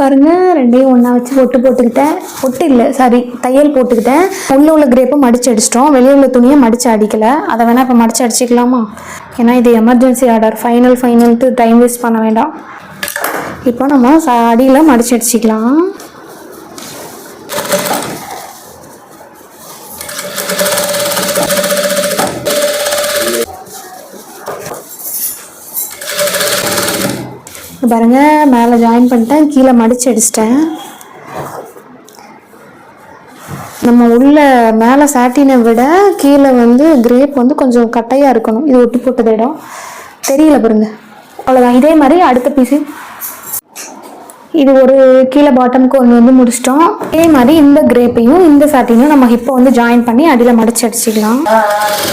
பாருங்கள், ரெண்டையும் ஒன்றா வச்சு ஒட்டு போட்டுக்கிட்டேன். ஒட்டு இல்லை, சாரி, தையல் போட்டுக்கிட்டேன். உள்ளே உள்ள கிரேப்பை மடித்து அடிச்சிட்டோம், வெளியே உள்ள துணியை மடித்து அடிக்கலை. அதை வேணால் இப்போ மடித்து அடிச்சிக்கலாமா? ஏன்னா இது எமர்ஜென்சி ஆர்டர், ஃபைனல்ட்டு டைம் வேஸ்ட் பண்ண வேண்டாம். இப்போ நம்ம அடியில் மடித்து அடிச்சிக்கலாம். பாருங்க, மேலே ஜாயின் பண்ணிட்டேன், கீழே மடித்து அடிச்சிட்டேன். நம்ம உள்ள மேலே சாட்டினை விட கீழே கிரேப் கொஞ்சம் கட்டையாக இருக்கணும். இது ஒட்டி போட்டது இடம் தெரியல பாருங்க. அவ்வளோதான். இதே மாதிரி அடுத்த பீஸு இது ஒரு கீழே பாட்டமுக்கு ஒன்று முடிச்சிட்டோம். இதே மாதிரி இந்த கிரேப்பையும் இந்த சாட்டினையும் நம்ம இப்போ ஜாயின் பண்ணி அடியில் மடித்து அடிச்சிக்கலாம்.